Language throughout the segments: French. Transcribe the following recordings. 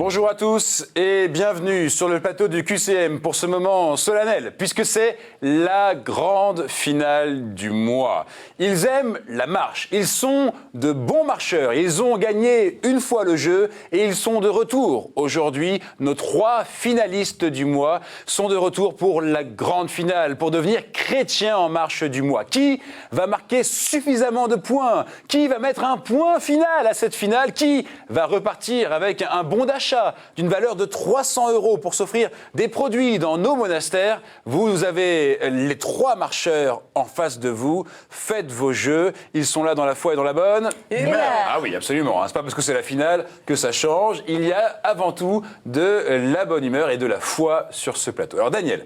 Bonjour à tous et bienvenue sur le plateau du QCM pour ce moment solennel, puisque c'est la grande finale du mois. Ils aiment la marche, ils sont de bons marcheurs, ils ont gagné une fois le jeu et ils sont de retour. Aujourd'hui, nos 3 finalistes du mois sont de retour pour la grande finale, pour devenir chrétiens en marche du mois. Qui va marquer suffisamment de points? Qui va mettre un point final à cette finale? Qui va repartir avec un bon d'achat d'une valeur de 300 € pour s'offrir des produits dans nos monastères? Vous avez les 3 marcheurs en face de vous. Faites vos jeux. Ils sont là dans la foi et dans la bonne humeur. Ah oui, absolument. C'est pas parce que c'est la finale que ça change. Il y a avant tout de la bonne humeur et de la foi sur ce plateau. Alors Daniel,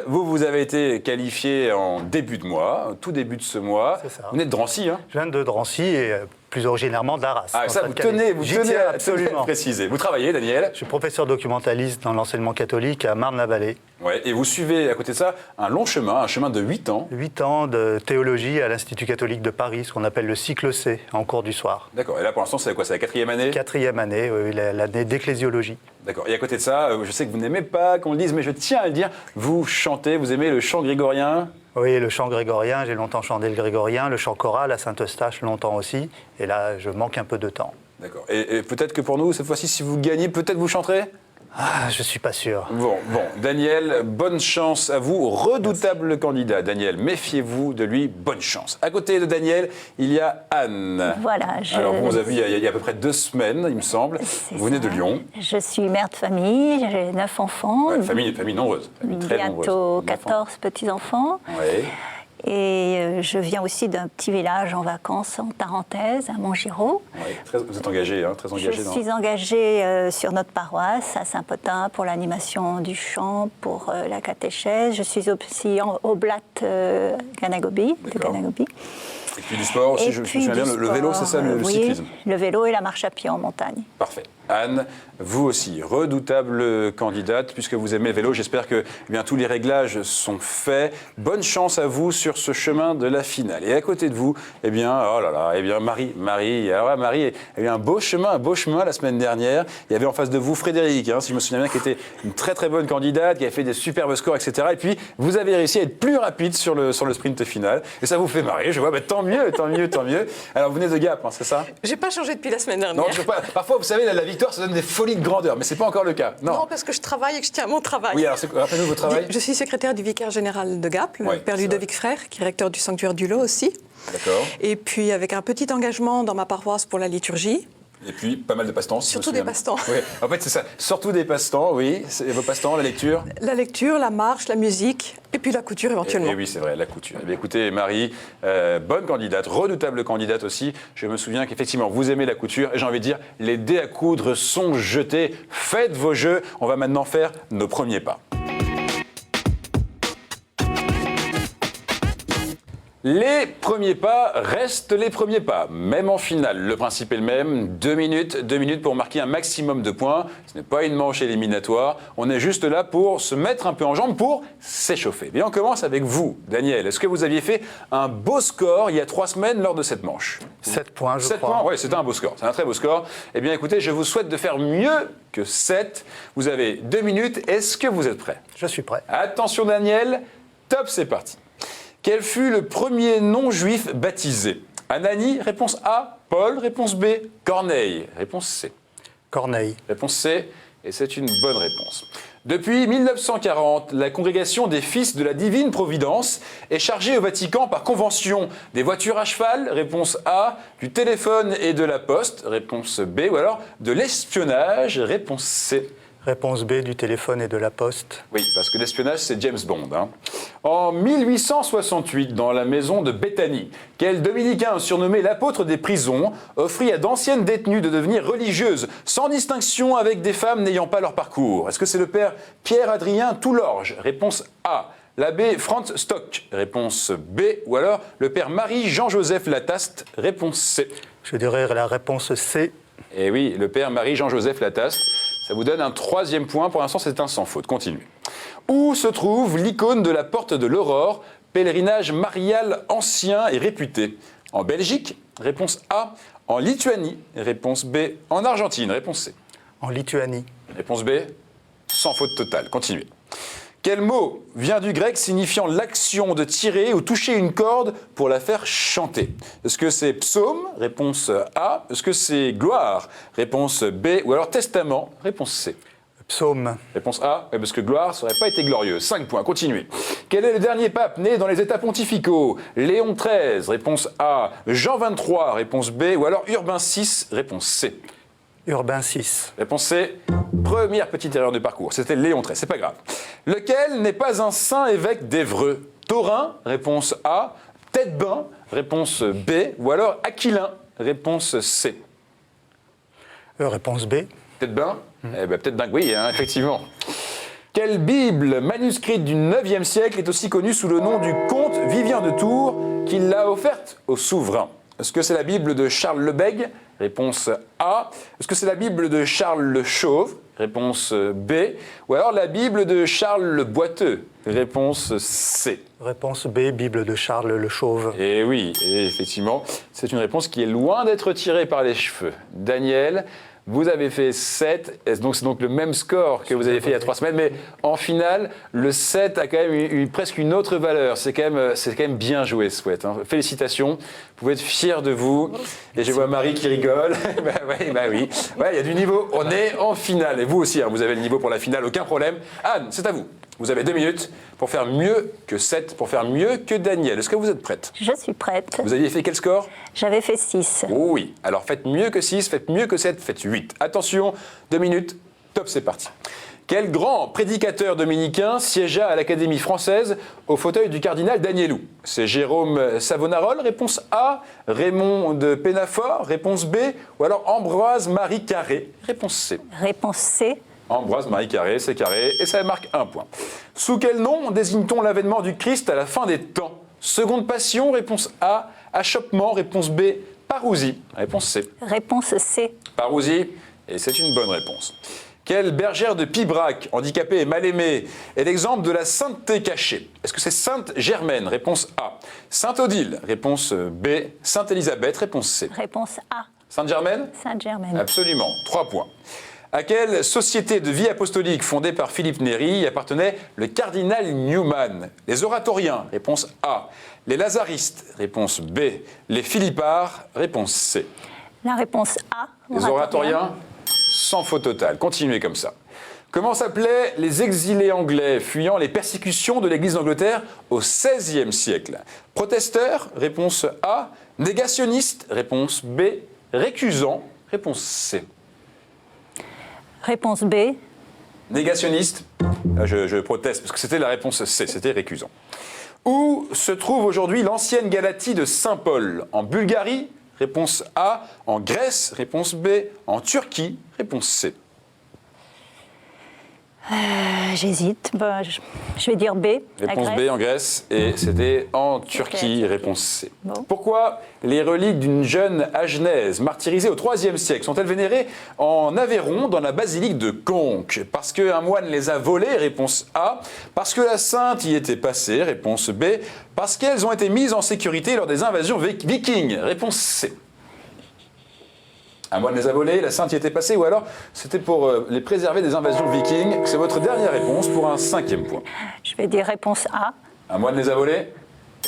vous avez été qualifié en début de mois, tout début de ce mois. C'est ça. Vous venez de Drancy, hein? Je viens de Drancy et plus originairement de la Race. Ah, ça, vous tenez absolument à préciser. Vous travaillez, Daniel? Je suis professeur documentaliste dans l'enseignement catholique à Marne-la-Vallée. Ouais, et vous suivez à côté de ça un long chemin, un chemin de 8 ans. 8 ans de théologie à l'Institut catholique de Paris, ce qu'on appelle le cycle C, en cours du soir. D'accord, et là pour l'instant c'est quoi? C'est la 4e année? 4e année, oui, l'année d'ecclésiologie. D'accord, et à côté de ça, je sais que vous n'aimez pas qu'on le dise, mais je tiens à le dire, vous chantez, vous aimez le chant grégorien? Oui, le chant grégorien, j'ai longtemps chanté le grégorien, le chant choral à Saint-Eustache longtemps aussi, et là je manque un peu de temps. D'accord, et peut-être que pour nous, cette fois-ci, si vous gagnez, peut-être vous chanterez? Ah, je suis pas sûr. Bon, Daniel, bonne chance à vous, redoutable candidat. Daniel, méfiez-vous de lui, bonne chance. À côté de Daniel, il y a Anne. Voilà. Alors, on vous a vu il y a à peu près 2 semaines, il me semble. Vous venez de Lyon. Je suis mère de famille, j'ai 9 enfants. Ouais, famille nombreuse. Très bientôt nombreuse. 14 petits-enfants. Oui. Et je viens aussi d'un petit village en vacances en Tarentaise, à Montgiraud. Ouais, vous êtes engagé, hein, très engagé. Je suis engagée sur notre paroisse à Saint-Potin pour l'animation du chant, pour la catéchèse. Je suis aussi oblate Ganagobi, de Ganagobi. Et puis du sport aussi, je me souviens bien, le vélo, c'est ça, le cyclisme? Le vélo et la marche à pied en montagne. Parfait. Anne, vous aussi, redoutable candidate, puisque vous aimez le vélo. J'espère que tous les réglages sont faits. Bonne chance à vous sur ce chemin de la finale. Et à côté de vous, Marie. Alors là, Marie a eu un beau chemin la semaine dernière. Il y avait en face de vous Frédéric, si je me souviens bien, qui était une très très bonne candidate, qui avait fait des superbes scores, etc. Et puis, vous avez réussi à être plus rapide sur le sprint final. Et ça vous fait marrer, je vois, tant mieux. Alors, vous venez de Gap, c'est ça? J'ai pas changé depuis la semaine dernière. Non, parfois, vous savez, la victoire, ça donne des folies de grandeur, mais c'est pas encore le cas. Non, parce que je travaille et que je tiens à mon travail. Oui, alors rappelez-nous votre travail. Je suis secrétaire du vicaire général de Gap, le père Ludovic Frère, qui est recteur du sanctuaire du Lot aussi. D'accord. Et puis avec un petit engagement dans ma paroisse pour la liturgie. Et puis, pas mal de passe-temps. Surtout des passe-temps. Oui, en fait, c'est ça. Surtout des passe-temps, oui. Vos passe-temps, la lecture? La lecture, la marche, la musique, et puis la couture éventuellement. Et oui, c'est vrai, la couture. Eh bien, écoutez, Marie, bonne candidate, redoutable candidate aussi. Je me souviens qu'effectivement, vous aimez la couture. Et j'ai envie de dire, les dés à coudre sont jetés. Faites vos jeux. On va maintenant faire nos premiers pas. Les premiers pas restent les premiers pas, même en finale. Le principe est le même, 2 minutes pour marquer un maximum de points. Ce n'est pas une manche éliminatoire, on est juste là pour se mettre un peu en jambe, pour s'échauffer. Bien, on commence avec vous, Daniel. Est-ce que vous aviez fait un beau score il y a 3 semaines lors de cette manche? 7 points, je crois. 7 points, oui, c'était un beau score, c'est un très beau score. Eh bien, écoutez, je vous souhaite de faire mieux que 7. Vous avez 2 minutes, est-ce que vous êtes prêt? Je suis prêt. Attention, Daniel, top, c'est parti. Quel fut le premier non-juif baptisé? Anani, réponse A. Paul, réponse B. Corneille, réponse C. Corneille. Réponse C, et c'est une bonne réponse. Depuis 1940, la congrégation des Fils de la Divine Providence est chargée au Vatican par convention des voitures à cheval, réponse A, du téléphone et de la poste, réponse B, ou alors de l'espionnage, réponse C. Réponse B, du téléphone et de la poste. Oui, parce que l'espionnage, c'est James Bond. En 1868, dans la maison de Béthanie, quel dominicain surnommé l'apôtre des prisons offrit à d'anciennes détenues de devenir religieuses, sans distinction avec des femmes n'ayant pas leur parcours? Est-ce que c'est le père Pierre-Adrien Toulorge? Réponse A. L'abbé Franz Stock? Réponse B. Ou alors le père Marie-Jean-Joseph Lataste? Réponse C. Je dirais la réponse C. Eh oui, le père Marie-Jean-Joseph Lataste. Ça vous donne un 3e point. Pour l'instant, c'est un sans faute. Continuez. Où se trouve l'icône de la porte de l'Aurore, pèlerinage marial ancien et réputé? En Belgique, réponse A. En Lituanie, réponse B. En Argentine, réponse C. En Lituanie. Réponse B, sans faute totale. Continuez. Quel mot vient du grec signifiant l'action de tirer ou toucher une corde pour la faire chanter? Est-ce que c'est psaume? Réponse A. Est-ce que c'est gloire? Réponse B. Ou alors testament? Réponse C. Psaume. Réponse A, parce que gloire, ça n'aurait pas été glorieux. 5 points, continuez. Quel est le dernier pape né dans les États pontificaux? Léon XIII, réponse A. Jean XXIII, réponse B. Ou alors Urbain VI, réponse C. Urbain VI. Réponse C, première petite erreur de parcours. C'était Léon XIII, c'est pas grave. Lequel n'est pas un saint évêque d'Évreux? Taurin, réponse A. Tête-Bain, réponse B. Ou alors Aquilin, réponse C. Réponse B. Tête-Bain? Eh ben, peut-être dingue, oui, hein, effectivement. Quelle Bible manuscrite du 9e siècle est aussi connue sous le nom du comte Vivien de Tours qui l'a offerte au souverain? Est-ce que c'est la Bible de Charles le Bègue? Réponse A. Est-ce que c'est la Bible de Charles le Chauve? Réponse B. Ou alors la Bible de Charles le Boiteux? Réponse C. Réponse B, Bible de Charles le Chauve. Et oui, et effectivement, c'est une réponse qui est loin d'être tirée par les cheveux. Daniel, vous avez fait 7, c'est donc le même score que vous avez fait il y a 3 semaines, mais en finale, le 7 a quand même eu presque une autre valeur. C'est quand même bien joué, Sweat. Hein. Félicitations, vous pouvez être fiers de vous. Et je vois Marie qui rigole. bah oui, ouais, il y a du niveau. On est en finale. Et vous aussi, hein, vous avez le niveau pour la finale, aucun problème. Anne, c'est à vous. Vous avez 2 minutes pour faire mieux que 7, pour faire mieux que Daniel. Est-ce que vous êtes prête? Je suis prête. Vous aviez fait quel score? J'avais fait 6. Oh oui. Alors faites mieux que 6, faites mieux que 7, faites 8. Attention, 2 minutes, top, c'est parti. Quel grand prédicateur dominicain siégea à l'Académie française au fauteuil du cardinal d'Agnelou? C'est Jérôme Savonarole, réponse A. Raymond de Pénafort, réponse B. Ou alors Ambroise-Marie Carré, réponse C. Réponse C. Ambroise-Marie Carré, c'est carré, et ça marque 1 point. Sous quel nom désigne-t-on l'avènement du Christ à la fin des temps? Seconde passion, réponse A. Achoppement, réponse B. Parousie, réponse C. Réponse C. Parousie, et c'est une bonne réponse. Quelle bergère de Pibrac, handicapée et mal aimée, est l'exemple de la sainteté cachée? Est-ce que c'est Sainte Germaine? Réponse A. Sainte Odile? Réponse B. Sainte Élisabeth? Réponse C. Réponse A. Sainte Germaine? Sainte-Germaine. Absolument, 3 points. À quelle société de vie apostolique fondée par Philippe Néri appartenait le cardinal Newman? Les oratoriens, réponse A. Les lazaristes, réponse B. Les philippards, réponse C. La réponse A. Les oratoriens, sans faute totale. Continuez comme ça. Comment s'appelaient les exilés anglais fuyant les persécutions de l'Église d'Angleterre au XVIe siècle? Protesteurs, réponse A. Négationnistes, réponse B. Récusants, réponse C. Réponse B. Négationniste, je proteste parce que c'était la réponse C, c'était récusant. Où se trouve aujourd'hui l'ancienne Galatie de Saint-Paul? En Bulgarie, réponse A. En Grèce, réponse B. En Turquie, réponse C. J'hésite. Je vais dire B. Réponse B en Grèce, et c'était en Turquie, réponse C. Bon. Pourquoi les reliques d'une jeune agnaise martyrisée au IIIe siècle sont-elles vénérées en Aveyron, dans la basilique de Conques? Parce qu'un moine les a volées, réponse A. Parce que la sainte y était passée, réponse B. Parce qu'elles ont été mises en sécurité lors des invasions vikings, réponse C. Un moine les a volées, la sainte y était passée, ou alors c'était pour les préserver des invasions vikings. C'est votre dernière réponse pour un 5e point. Je vais dire réponse A. Un moine les a volées?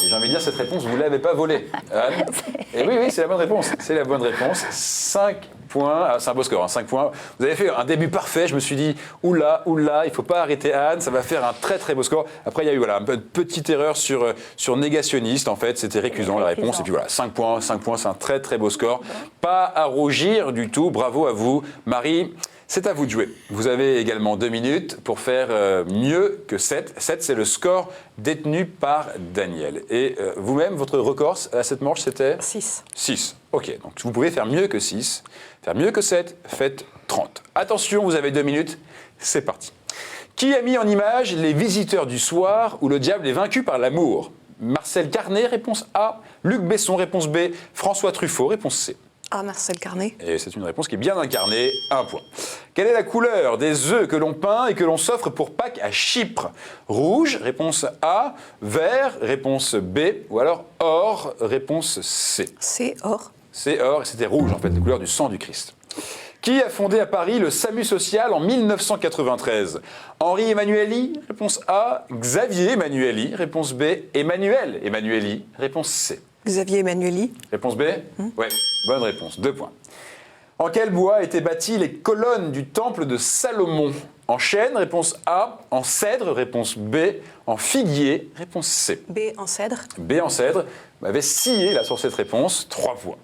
Et j'ai envie de dire, cette réponse, vous ne l'avez pas volée. Anne? Et oui, c'est la bonne réponse. C'est la bonne réponse. 5 points. Ah, c'est un beau score, hein, 5 points. Vous avez fait un début parfait. Je me suis dit, oula, il ne faut pas arrêter Anne. Ça va faire un très, très beau score. Après, il y a eu une petite erreur sur négationniste. En fait, c'était récusant la réponse. Et puis voilà, 5 points, c'est un très, très beau score. Pas à rougir du tout. Bravo à vous. Marie, c'est à vous de jouer. Vous avez également 2 minutes pour faire mieux que 7. 7, c'est le score détenu par Daniel. Et vous-même, votre record à cette manche, c'était 6. 6. Ok, donc vous pouvez faire mieux que 6. Faire mieux que 7, faites 30. Attention, vous avez 2 minutes. C'est parti. Qui a mis en image Les Visiteurs du Soir où le diable est vaincu par l'amour? Marcel Carnet, réponse A. Luc Besson, réponse B. François Truffaut, réponse C. Ah, Marcel Carnet. Et c'est une réponse qui est bien incarnée, 1 point. Quelle est la couleur des œufs que l'on peint et que l'on s'offre pour Pâques à Chypre? Rouge, réponse A. Vert, réponse B. Ou alors or, réponse C. C'est or. C'est or, et c'était rouge en fait, la couleur du sang du Christ. Qui a fondé à Paris le SAMU social en 1993? Henri Emmanuelli, réponse A. Xavier Emmanuelli, réponse B. Emmanuel Emmanuelli, réponse C. Xavier Emmanuelli. Réponse B? Ouais, bonne réponse, 2 points. En quel bois étaient bâties les colonnes du temple de Salomon? En chêne, réponse A. En cèdre, réponse B. En figuier, réponse C. B en cèdre. B en cèdre. Vous m'avez scié là sur cette réponse, 3 points.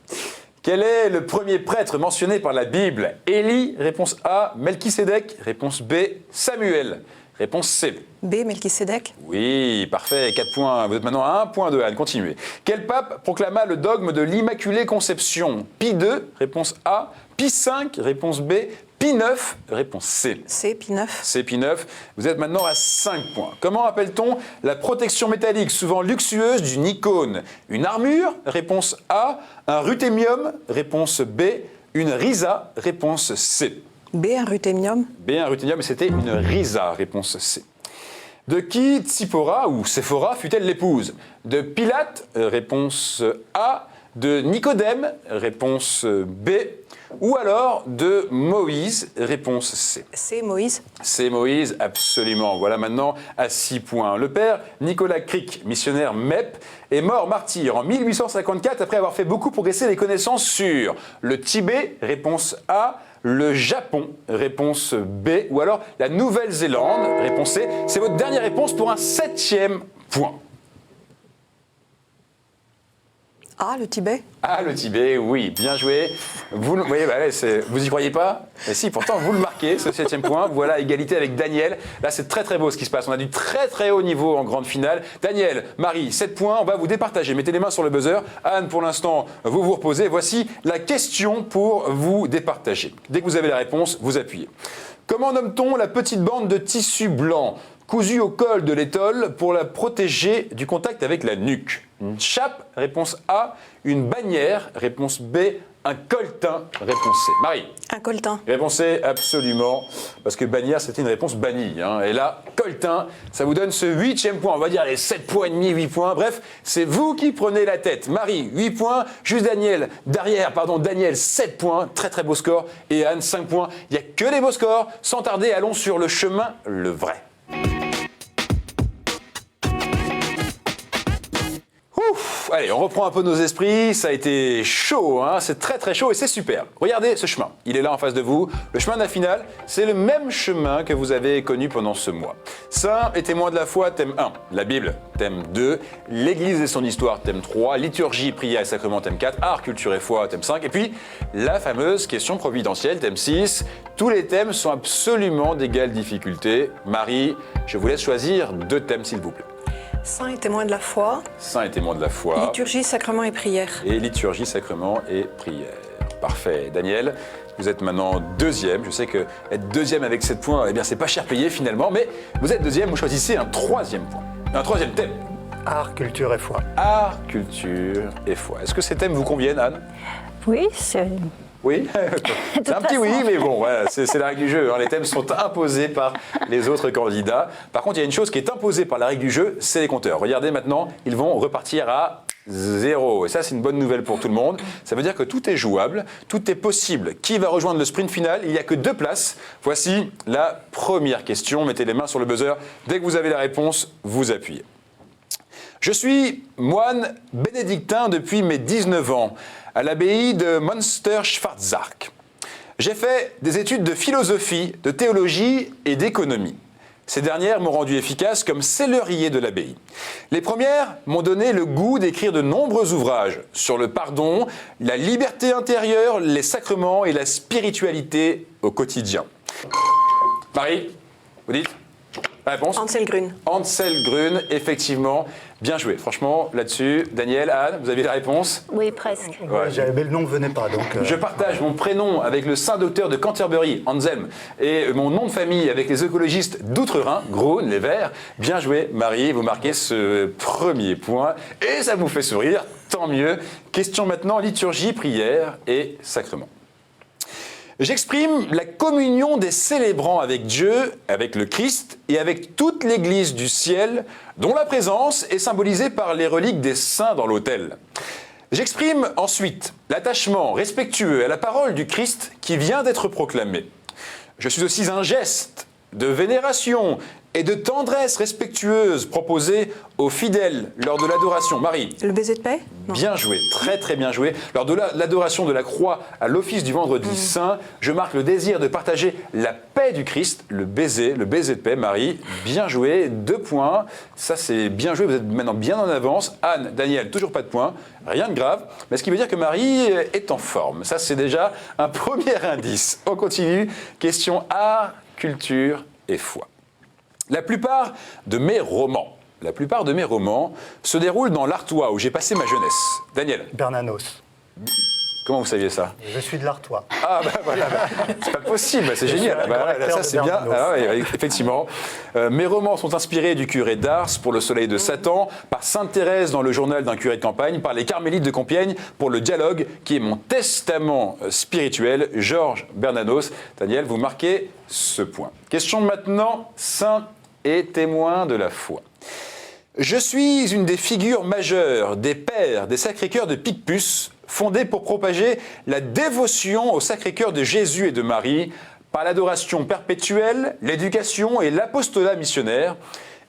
Quel est le premier prêtre mentionné par la Bible? Élie, réponse A. Melchisédek, réponse B. Samuel, réponse C. B, Melchisédek. Oui, parfait, 4 points. Vous êtes maintenant à 1 point de Anne, continuez. Quel pape proclama le dogme de l'Immaculée Conception? Pie II, réponse A. Pie V, réponse B. Pie IX, réponse C. C, Pie IX. C, Pie IX. Vous êtes maintenant à 5 points. Comment appelle-t-on la protection métallique souvent luxueuse d'une icône? Une armure, réponse A. Un ruthémium, réponse B. Une risa, réponse C. B, un ruthémium. B, un ruthénium, mais c'était une risa, réponse C. De qui Tsippora ou Séphora fut-elle l'épouse? De Pilate, réponse A. De Nicodème, réponse B. Ou alors de Moïse, réponse C. C, Moïse. C'est Moïse, absolument. Voilà maintenant à 6 points. Le père Nicolas Crick, missionnaire MEP, est mort martyr en 1854 après avoir fait beaucoup progresser les connaissances sur le Tibet, réponse A, le Japon, réponse B, ou alors la Nouvelle-Zélande, réponse C. C'est votre dernière réponse pour un 7e point. A, le Tibet. Ah, le Tibet, oui, bien joué. Vous voyez, vous y croyez pas? Mais si, pourtant, vous le marquez, ce 7e point. Voilà, égalité avec Daniel. Là, c'est très très beau ce qui se passe. On a du très très haut niveau en grande finale. Daniel, Marie, 7 points. On va vous départager. Mettez les mains sur le buzzer. Anne, pour l'instant, vous vous reposez. Voici la question pour vous départager. Dès que vous avez la réponse, vous appuyez. Comment nomme-t-on la petite bande de tissu blanc cousue au col de l'étole pour la protéger du contact avec la nuque? Une chape, réponse A. Une bannière, réponse B. Un colletin, réponse C. Marie? Un colletin. Réponse C, absolument. Parce que bannière, c'était une réponse bannie. Et là, colletin, ça vous donne ce 8e point. On va dire les 7 points et demi, 8 points. Bref, c'est vous qui prenez la tête. Marie, 8 points. Juste Daniel, Daniel, 7 points. Très très beau score. Et Anne, 5 points. Il n'y a que des beaux scores. Sans tarder, allons sur le chemin, le vrai. Allez, on reprend un peu nos esprits, ça a été chaud, c'est très très chaud et c'est super. Regardez ce chemin, il est là en face de vous. Le chemin de la finale, c'est le même chemin que vous avez connu pendant ce mois. Saints et témoins de la foi, thème 1. La Bible, thème 2. L'Église et son histoire, thème 3. Liturgie, prière et sacrement, thème 4. Art, culture et foi, thème 5. Et puis, la fameuse question providentielle, thème 6. Tous les thèmes sont absolument d'égale difficulté. Marie, je vous laisse choisir 2 thèmes s'il vous plaît. Saint et témoin de la foi. Saint et témoin de la foi. Liturgie, sacrement et prière. Et liturgie, sacrement et prière. Parfait. Daniel, vous êtes maintenant 2e. Je sais que être 2e avec 7 points, eh bien, c'est pas cher payé finalement, mais vous êtes 2e, vous choisissez un 3e point. Un 3e thème. Art, culture et foi. Art, culture et foi. Est-ce que ces thèmes vous conviennent, Anne? Oui, c'est... Oui, c'est un petit oui, mais bon, voilà, c'est la règle du jeu. Les thèmes sont imposés par les autres candidats. Par contre, il y a une chose qui est imposée par la règle du jeu, c'est les compteurs. Regardez maintenant, ils vont repartir à 0. Et ça, c'est une bonne nouvelle pour tout le monde. Ça veut dire que tout est jouable, tout est possible. Qui va rejoindre le sprint final? Il n'y a que 2 places. Voici la première question. Mettez les mains sur le buzzer. Dès que vous avez la réponse, vous appuyez. Je suis moine bénédictin depuis mes 19 ans, à l'abbaye de Münster-Schwarzach. J'ai fait des études de philosophie, de théologie et d'économie. Ces dernières m'ont rendu efficace comme cellerier de l'abbaye. Les premières m'ont donné le goût d'écrire de nombreux ouvrages sur le pardon, la liberté intérieure, les sacrements et la spiritualité au quotidien. Marie, vous dites ? La réponse? Ansel Grün. Ansel Grün, effectivement. Bien joué. Franchement, là-dessus, Daniel, Anne, vous avez la réponse? Oui, presque. Ouais. Mais le nom ne venait pas, donc... Je partage mon prénom avec le saint docteur de Canterbury, Anselm, et mon nom de famille avec les écologistes d'Outre-Rhin, Grün, les Verts. Bien joué, Marie, vous marquez ce premier point, et ça vous fait sourire, tant mieux. Question maintenant, liturgie, prière et sacrement. J'exprime la communion des célébrants avec Dieu, avec le Christ et avec toute l'Église du ciel, dont la présence est symbolisée par les reliques des saints dans l'autel. J'exprime ensuite l'attachement respectueux à la parole du Christ qui vient d'être proclamée. Je suis aussi un geste de vénération et de tendresse respectueuse proposée aux fidèles lors de l'adoration. Marie. Le baiser de paix? Non. Bien joué, très très bien joué. Lors de l'adoration de la croix à l'office du vendredi saint, je marque le désir de partager la paix du Christ, le baiser de paix. Marie, bien joué, 2 points. Ça c'est bien joué, vous êtes maintenant bien en avance. Anne, Daniel, toujours pas de points, rien de grave. Mais ce qui veut dire que Marie est en forme. Ça c'est déjà un premier indice. On continue. Question art, culture et foi. La plupart de mes romans se déroulent dans l'Artois où j'ai passé ma jeunesse. Daniel. Bernanos. Comment vous saviez ça? Je suis de l'Artois. Ah bah voilà, c'est pas possible, c'est génial. un grand lecteur ça de c'est bien. Bernanos. Ah, ouais, effectivement. Mes romans sont inspirés du curé d'Ars pour Le Soleil de Satan, par Sainte Thérèse dans Le Journal d'un curé de campagne, par les Carmélites de Compiègne pour Le Dialogue, qui est mon testament spirituel. Georges Bernanos. Daniel, vous marquez ce point. Question maintenant, saint et témoin de la foi. Je suis une des figures majeures des pères des Sacré-Cœurs de Picpus, fondés pour propager la dévotion au Sacré-Cœur de Jésus et de Marie par l'adoration perpétuelle, l'éducation et l'apostolat missionnaire,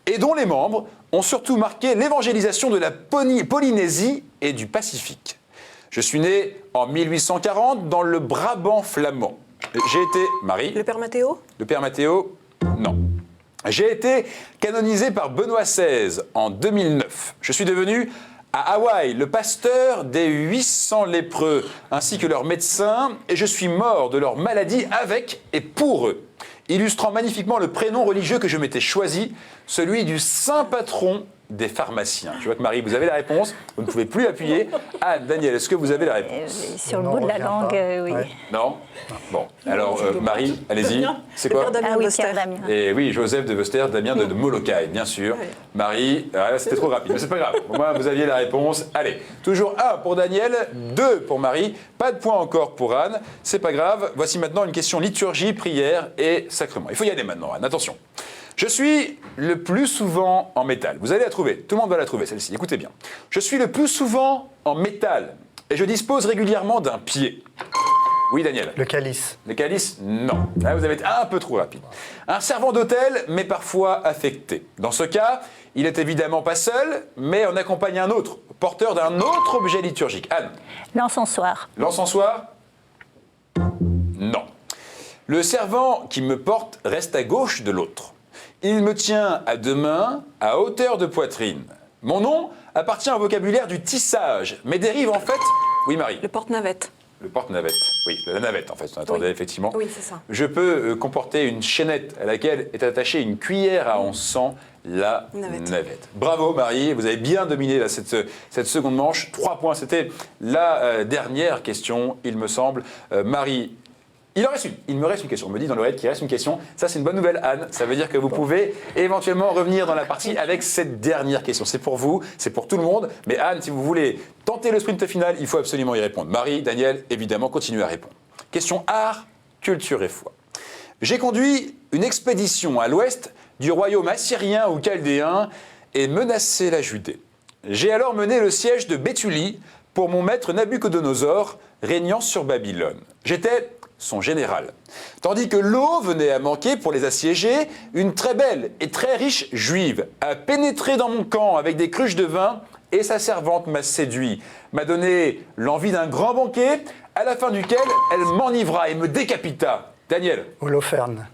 et dont les membres ont surtout marqué l'évangélisation de la Polynésie et du Pacifique. Je suis né en 1840 dans le Brabant flamand. J'ai été... Marie? Le père Mathéo? Le père Mathéo? Non. J'ai été canonisé par Benoît XVI en 2009. Je suis devenu, à Hawaï, le pasteur des 800 lépreux, ainsi que leur médecin, et je suis mort de leur maladie avec et pour eux, illustrant magnifiquement le prénom religieux que je m'étais choisi, celui du saint patron des pharmaciens. Je vois que Marie, vous avez la réponse, vous ne pouvez plus appuyer. Anne, Daniel, est-ce que vous avez la réponse? Sur le bout de la langue, oui. Ouais. Non? Bon, alors Marie, allez-y. C'est Le quoi? père Damien Ah oui, Wester. Pierre Damien. Et oui, Joseph de Wester, Damien de Molokai, bien sûr. Oui. Marie, c'était trop rapide, mais c'est pas grave. Au moins, vous aviez la réponse. Allez, toujours 1 pour Daniel, 2 pour Marie. Pas de point encore pour Anne. C'est pas grave. Voici maintenant une question liturgie, prière et sacrement. Il faut y aller maintenant, Anne. Attention. Je suis le plus souvent en métal. Vous allez la trouver. Tout le monde va la trouver, celle-ci. Écoutez bien. Je suis le plus souvent en métal et je dispose régulièrement d'un pied. Oui, Daniel. Le calice. Le calice, non. Là, vous avez été un peu trop rapide. Un servant d'hôtel, mais parfois affecté. Dans ce cas, il n'est évidemment pas seul, mais on accompagne un autre, porteur d'un autre objet liturgique. Anne. L'encensoir. L'encensoir? Non. Le servant qui me porte reste à gauche de l'autre. Il me tient à 2 mains, à hauteur de poitrine. Mon nom appartient au vocabulaire du tissage, mais dérive en fait... Oui, Marie. Le porte-navette. Le porte-navette. Oui, la navette en fait, on attendait Oui. effectivement. Oui, c'est ça. Je peux comporter une chaînette à laquelle est attachée une cuillère à encens, la Navette. navette. Bravo Marie, vous avez bien dominé là, cette seconde manche. 3 points, c'était la dernière question, il me semble. Marie, il me reste une question. On me dit dans l'oreillette qu'il reste une question. Ça, c'est une bonne nouvelle, Anne. Ça veut dire que vous pouvez éventuellement revenir dans la partie avec cette dernière question. C'est pour vous, c'est pour tout le monde. Mais Anne, si vous voulez tenter le sprint final, il faut absolument y répondre. Marie, Daniel, évidemment, continuez à répondre. Question art, culture et foi. J'ai conduit une expédition à l'ouest du royaume assyrien ou chaldéen et menacé la Judée. J'ai alors mené le siège de Béthulie pour mon maître Nabuchodonosor, régnant sur Babylone. J'étais son général. Tandis que l'eau venait à manquer pour les assiégés, une très belle et très riche juive a pénétré dans mon camp avec des cruches de vin et sa servante m'a séduit, m'a donné l'envie d'un grand banquet, à la fin duquel elle m'enivra et me décapita. Daniel, Holoferne.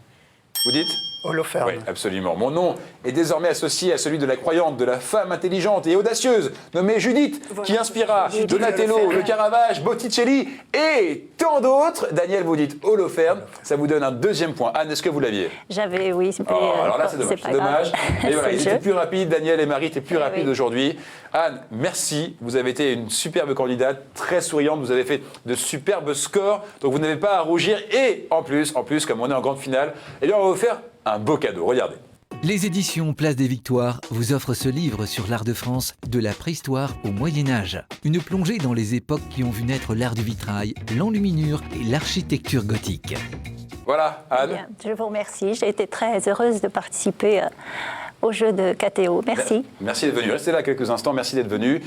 vous dites ? Holoferne. Oui, absolument. Mon nom est désormais associé à celui de la croyante, de la femme intelligente et audacieuse, nommée Judith, qui inspira Donatello, Le Caravage, Botticelli et tant d'autres. Daniel, vous dites Holoferne, ça vous donne un 2e point. Anne, est-ce que vous l'aviez? J'avais, oui. Mais, alors là, c'est dommage. pas grave. Et voilà, C'est ils le étaient jeu. plus rapides. Daniel et Marie étaient plus rapides oui. aujourd'hui. Anne, merci. Vous avez été une superbe candidate, très souriante. Vous avez fait de superbes scores. Donc, vous n'avez pas à rougir. Et en plus, comme on est en grande finale, eh bien, on va vous faire un beau cadeau. Regardez. Les éditions Place des Victoires vous offrent ce livre sur l'art de France, de la préhistoire au Moyen-Âge. Une plongée dans les époques qui ont vu naître l'art du vitrail, l'enluminure et l'architecture gothique. Voilà, Anne. Bien, je vous remercie. J'ai été très heureuse de participer au jeu de KTO. Merci. Merci d'être venu. Restez là quelques instants. Merci d'être venu.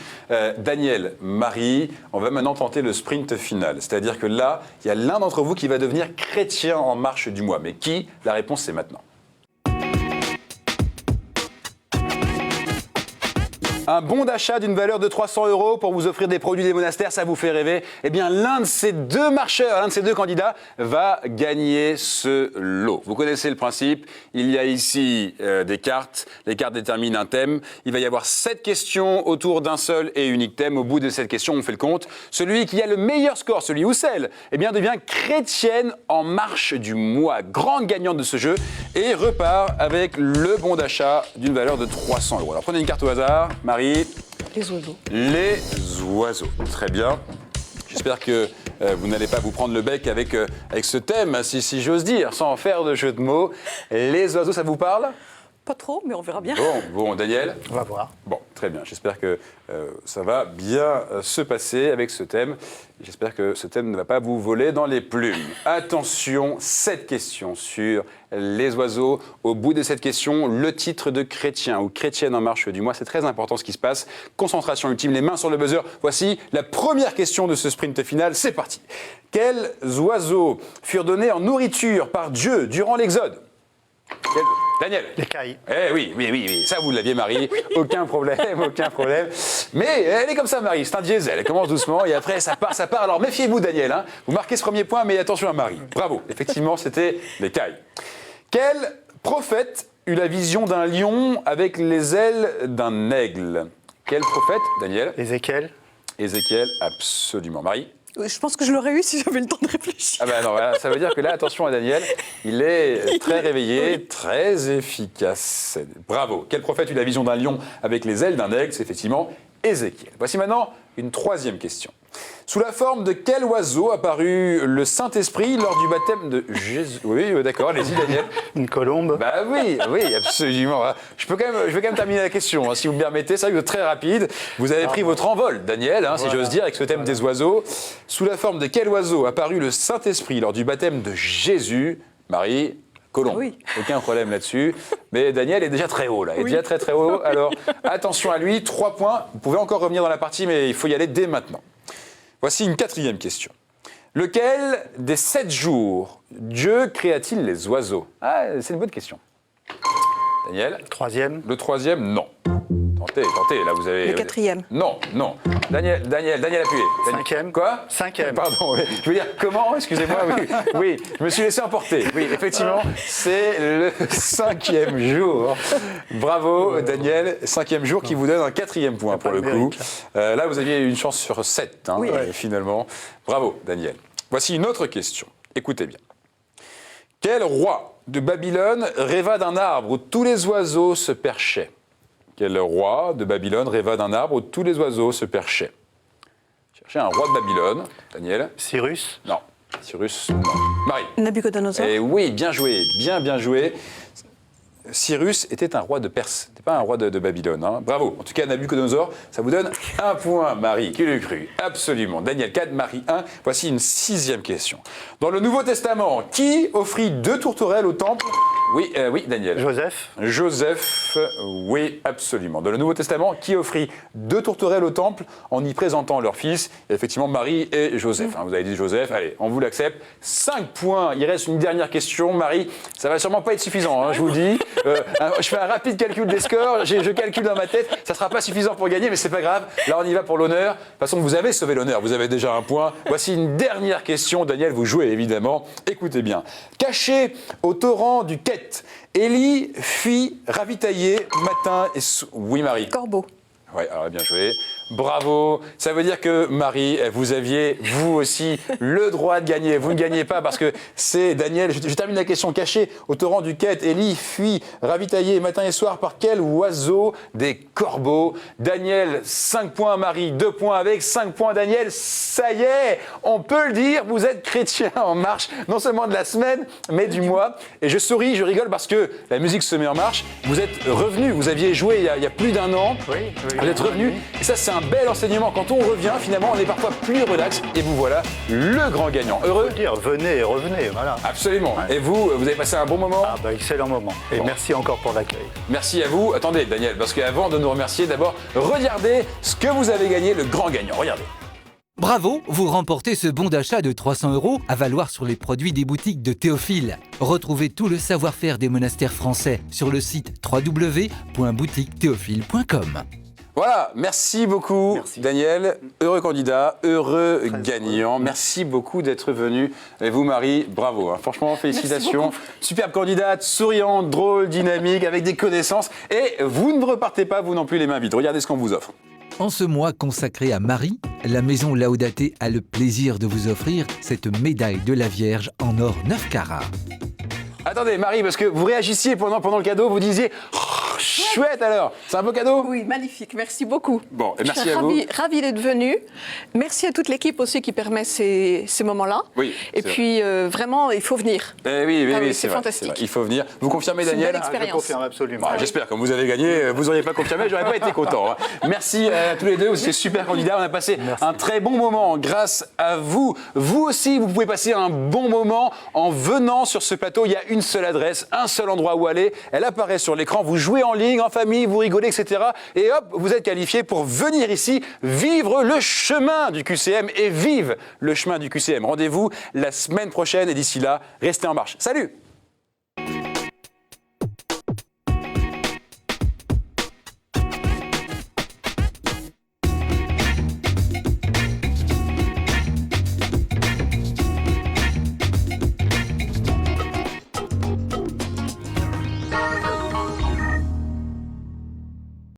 Daniel, Marie, on va maintenant tenter le sprint final. C'est-à-dire que là, il y a l'un d'entre vous qui va devenir chrétien en marche du mois. Mais qui? La réponse, c'est maintenant. Un bon d'achat d'une valeur de 300 € pour vous offrir des produits des monastères, ça vous fait rêver? Eh bien, l'un de ces deux marcheurs, l'un de ces deux candidats va gagner ce lot. Vous connaissez le principe. Il y a ici des cartes. Les cartes déterminent un thème. Il va y avoir 7 questions autour d'un seul et unique thème. Au bout de cette question, on fait le compte. Celui qui a le meilleur score, celui ou celle, eh bien, devient chrétienne en marche du mois. Grande gagnante de ce jeu et repart avec le bon d'achat d'une valeur de 300 €. Alors, prenez une carte au hasard. Marie. Les oiseaux. Les oiseaux. Très bien. J'espère que vous n'allez pas vous prendre le bec avec ce thème, si j'ose dire, sans faire de jeu de mots. Les oiseaux, ça vous parle? Pas trop, mais on verra bien. Bon, Daniel? On va voir. Bon, très bien. J'espère que ça va bien se passer avec ce thème. J'espère que ce thème ne va pas vous voler dans les plumes. Attention, 7 questions sur les oiseaux. Au bout de cette question, le titre de chrétien ou chrétienne en marche du mois. C'est très important ce qui se passe. Concentration ultime, les mains sur le buzzer. Voici la première question de ce sprint final. C'est parti. Quels oiseaux furent donnés en nourriture par Dieu durant l'Exode? Daniel. Les cailles. Eh oui, ça vous l'aviez, Marie, aucun problème. Mais elle est comme ça, Marie, c'est un diesel, elle commence doucement et après ça part. Alors méfiez-vous, Daniel, hein. Vous marquez ce premier point, mais attention à Marie. Bravo, effectivement, c'était les cailles. Quel prophète eut la vision d'un lion avec les ailes d'un aigle? Quel prophète, Daniel? Ézéchiel. Ézéchiel, absolument. Marie? Je pense que je l'aurais eu si j'avais le temps de réfléchir. Ah ben non, voilà, ça veut dire que là, attention à Daniel, il est très réveillé, très efficace. Bravo. Quel prophète eut la vision d'un lion avec les ailes d'un aigle? C'est effectivement Ézéchiel. Voici maintenant une troisième question. Sous la forme de quel oiseau apparut le Saint-Esprit lors du baptême de Jésus? Oui, d'accord, allez-y, Daniel. Une colombe. Bah oui, absolument. Je vais quand même terminer la question, hein, si vous me permettez. C'est vrai que vous êtes très rapide. Vous avez pris votre envol, Daniel, hein, si j'ose dire, avec ce thème des oiseaux. Sous la forme de quel oiseau apparut le Saint-Esprit lors du baptême de Jésus? Marie? Colombe. Ah oui. Aucun problème là-dessus. Mais Daniel est déjà très haut, là. Il est déjà très très haut. Alors, attention à lui, 3 points. Vous pouvez encore revenir dans la partie, mais il faut y aller dès maintenant. Voici une 4e question. Lequel des 7 jours Dieu créa-t-il les oiseaux? Ah, c'est une bonne question. Daniel? 3e. Le 3e, non. Tentez, là vous avez... Le 4e. Non. Daniel, appuyez. 5e. Quoi? 5e. Pardon, oui. Je veux dire, comment? Excusez-moi, oui, je me suis laissé emporter. Oui, effectivement, c'est le 5e jour. Bravo, Daniel, 5e jour qui vous donne un 4e point pour le coup. Là, vous aviez une chance sur 7, hein, finalement. Bravo, Daniel. Voici une autre question. Écoutez bien. Quel roi de Babylone rêva d'un arbre où tous les oiseaux se perchaient? Quel roi de Babylone rêva d'un arbre où tous les oiseaux se perchaient? Cherchez un roi de Babylone. Daniel? Cyrus. Non. Cyrus, non. Marie? Nabucodonosor. Et oui, bien joué, bien joué. Cyrus était un roi de Perse, c'était pas un roi de Babylone. Hein. Bravo. En tout cas, Nabucodonosor, ça vous donne 1 point, Marie. Qui l'eût cru? Absolument. Daniel 4, Marie 1. Voici une 6e question. Dans le Nouveau Testament, qui offrit 2 tourterelles au temple? Oui, Daniel. Joseph. Oui, absolument. Dans le Nouveau Testament, qui offrit 2 tourterelles au temple en y présentant leur fils? Et effectivement, Marie et Joseph. Hein, vous avez dit Joseph, allez, on vous l'accepte. 5 points. Il reste une dernière question. Marie, ça va sûrement pas être suffisant, hein, je vous dis. Je fais un rapide calcul des scores, je calcule dans ma tête, ça sera pas suffisant pour gagner, mais c'est pas grave. Là, on y va pour l'honneur. De toute façon, vous avez sauvé l'honneur, vous avez déjà 1 point. Voici une dernière question. Daniel, vous jouez évidemment. Écoutez bien. Caché au torrent du Quête, Élie fit ravitailler matin et soir. Oui, Marie. Corbeau. Oui, alors bien joué. Bravo. Ça veut dire que, Marie, vous aviez, vous aussi, le droit de gagner. Vous ne gagnez pas parce que c'est Daniel. Je termine la question. Caché au torrent du Quête, Élie fuit ravitaillé matin et soir par quel oiseau? Des corbeaux. Daniel, 5 points. Marie, 2 points avec 5 points. Daniel, ça y est, on peut le dire, vous êtes chrétien en marche, non seulement de la semaine, mais du mois. Et je souris, je rigole parce que la musique se met en marche. Vous êtes revenu, vous aviez joué il y a plus d'1 an. Oui. Vous êtes revenus, et ça c'est un bel enseignement. Quand on revient, finalement, on est parfois plus relax, et vous voilà le grand gagnant. Heureux? Dire, venez et revenez, voilà. Absolument. Et vous avez passé un bon moment? Ah bah excellent moment. Et Bon. merci encore pour l'accueil. Merci à vous. Attendez, Daniel, parce qu'avant de nous remercier, d'abord, regardez ce que vous avez gagné, le grand gagnant. Regardez. Bravo, vous remportez ce bon d'achat de 300 € à valoir sur les produits des boutiques de Théophile. Retrouvez tout le savoir-faire des monastères français sur le site www.boutiquethéophile.com. Voilà, merci beaucoup, Daniel. Heureux candidat, heureux gagnant. Merci beaucoup d'être venu. Et vous, Marie, bravo. Hein. Franchement, félicitations. Superbe candidate, souriante, drôle, dynamique, avec des connaissances. Et vous ne repartez pas, vous non plus, les mains vides. Regardez ce qu'on vous offre. En ce mois consacré à Marie, la maison Laudate a le plaisir de vous offrir cette médaille de la Vierge en or 9 carats. Attendez, Marie, parce que vous réagissiez pendant le cadeau, vous disiez oh, chouette alors. C'est un beau cadeau? Oui, magnifique. Merci beaucoup. Bon, et merci Je à vous. suis ravie d'être venue. Merci à toute l'équipe aussi qui permet ces moments-là. Oui, Et c'est puis, vraiment, il faut venir. Eh oui, Ah oui, c'est c'est vrai, fantastique. c'est vrai. Il faut venir. Vous confirmez, C'est une Daniel? belle expérience. Je confirme absolument. Bah, j'espère, comme vous avez gagné, vous n'auriez pas confirmé, j'aurais pas été content. Hein. Merci à tous les deux, vous étiez super candidats, on a passé un très bon moment grâce à vous. Vous aussi, vous pouvez passer un bon moment en venant sur ce plateau. Il y a une seule adresse, un seul endroit où aller. Elle apparaît sur l'écran, vous jouez en ligne, en famille, vous rigolez, etc. Et hop, vous êtes qualifié pour venir ici, vivre le chemin du QCM et vive le chemin du QCM. Rendez-vous la semaine prochaine et d'ici là, restez en marche. Salut!